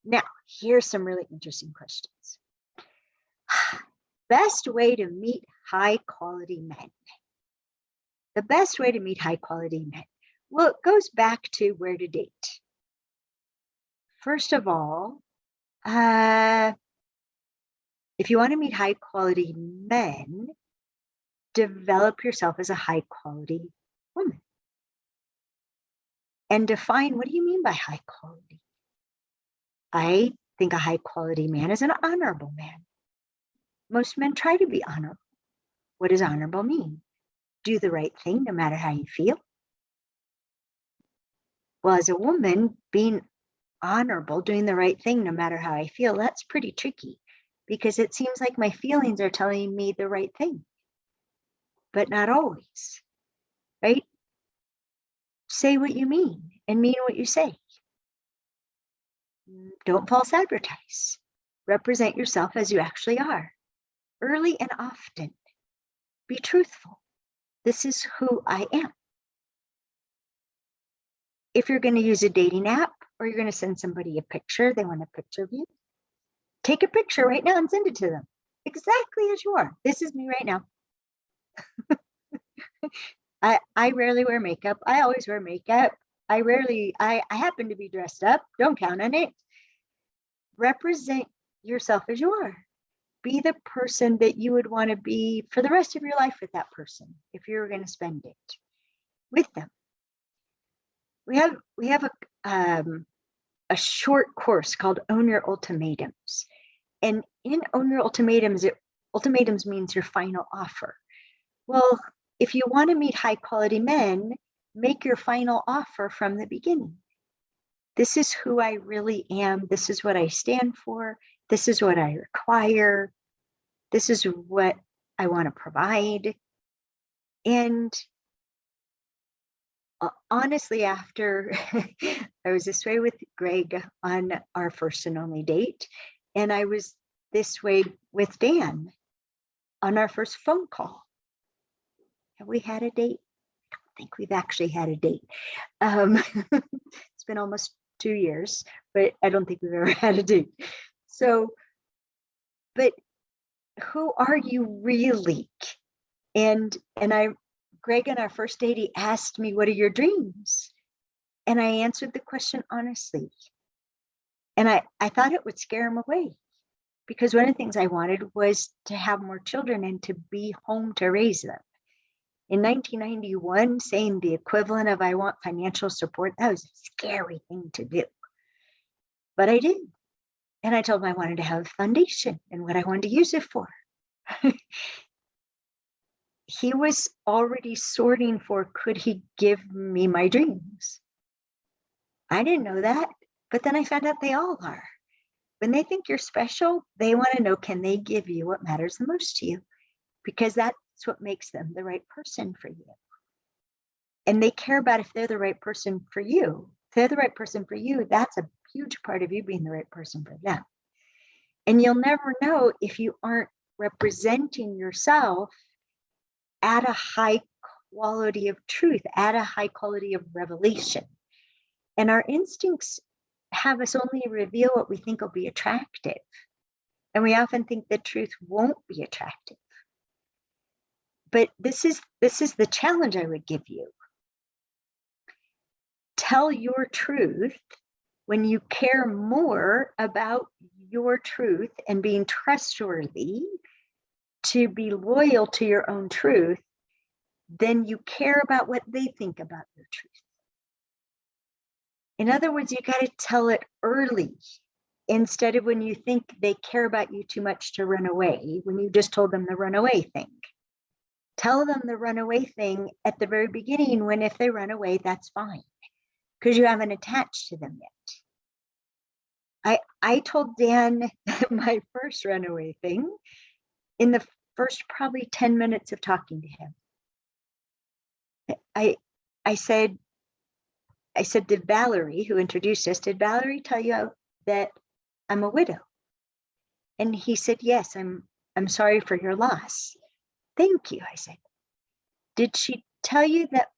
Now, here's some really interesting questions. Best way to meet high quality men. The best way to meet high quality men. Well, it goes back to where to date. First of all, if you want to meet high quality men, develop yourself as a high quality woman. And define, what do you mean by high quality? I think a high quality man is an honorable man. Most men try to be honorable. What does honorable mean? Do the right thing no matter how you feel. Well, as a woman, being honorable, doing the right thing no matter how I feel, that's pretty tricky, because it seems like my feelings are telling me the right thing, but not always, right? Say what you mean and mean what you say. Don't false advertise. Represent yourself as you actually are, early and often. Be truthful. This is who I am. If you're going to use a dating app or you're going to send somebody a picture, they want a picture of you, take a picture right now and send it to them exactly as you are. This is me right now. I rarely wear makeup. I always wear makeup. I happen to be dressed up. Don't count on it. Represent yourself as you are. Be the person that you would want to be for the rest of your life with that person, if you're going to spend it with them. We have a short course called Own Your Ultimatums. And in Own Your Ultimatums, ultimatums means your final offer. Well, if you want to meet high quality men, make your final offer from the beginning. This is who I really am. This is what I stand for. This is what I require. This is what I want to provide. And honestly, after I was this way with Greg on our first and only date, and I was this way with Dan on our first phone call. Have we had a date? I don't think we've actually had a date. It's been almost 2 years, but I don't think we've ever had a date. So, but who are you really? And Greg, on our first date, he asked me, what are your dreams? And I answered the question honestly. And I thought it would scare him away, because one of the things I wanted was to have more children and to be home to raise them. In 1991, saying the equivalent of I want financial support, that was a scary thing to do. But I did. And I told him I wanted to have a foundation and what I wanted to use it for. He was already sorting for, could he give me my dreams? I didn't know that, but then I found out they all are. When they think you're special, they want to know, can they give you what matters the most to you? Because that's what makes them the right person for you. And they care about if they're the right person for you. If they're the right person for you, that's a huge part of you being the right person for them. And you'll never know if you aren't representing yourself at a high quality of truth, at a high quality of revelation. And our instincts have us only reveal what we think will be attractive. And we often think the truth won't be attractive. But this is the challenge I would give you. Tell your truth when you care more about your truth and being trustworthy to be loyal to your own truth than you care about what they think about your truth. In other words, you got to tell it early, instead of when you think they care about you too much to run away, when you just told them the runaway thing. Tell them the runaway thing at the very beginning, when if they run away, that's fine, because you haven't attached to them yet. I told Dan my first runaway thing in the first probably 10 minutes of talking to him. I said, did Valerie, who introduced us, did Valerie tell you that I'm a widow? And he said, yes, I'm sorry for your loss. Thank you, I said. Did she tell you that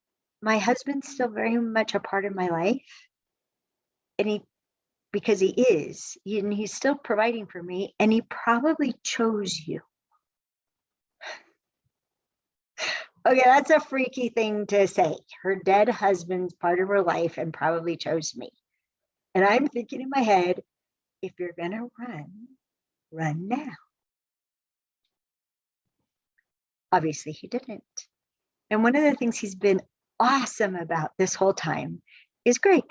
my husband's still very much a part of my life? And because he is, and he's still providing for me, and he probably chose you. Okay, that's a freaky thing to say. Her dead husband's part of her life and probably chose me. And I'm thinking in my head, if you're gonna run now. Obviously he didn't. And one of the things he's been awesome about this whole time is Greg,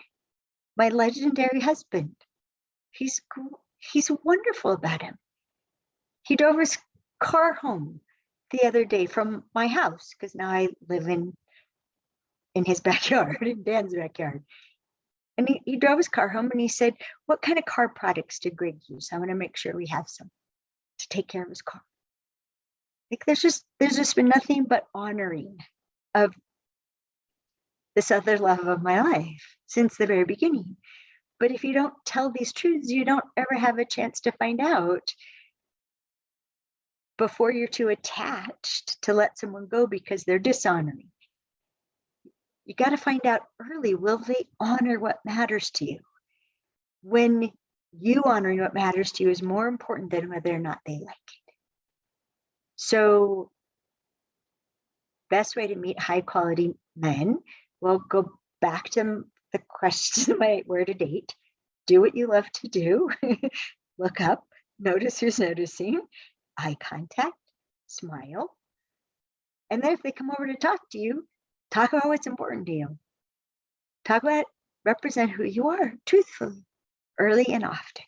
my legendary husband. He's wonderful about him. He drove his car home the other day from my house, because now I live in his backyard, in Dan's backyard. And he drove his car home and he said, what kind of car products did Greg use? I want to make sure we have some to take care of his car. Like there's just been nothing but honoring of this other love of my life since the very beginning. But if you don't tell these truths, you don't ever have a chance to find out before you're too attached to let someone go because they're dishonoring. You got to find out early, will they honor what matters to you? When you honoring what matters to you is more important than whether or not they like it. So best way to meet high quality men, well, go back to the question, where to date. Do what you love to do. Look up, notice who's noticing, eye contact, smile. And then if they come over to talk to you, talk about what's important to you. Talk about, represent who you are truthfully, early and often.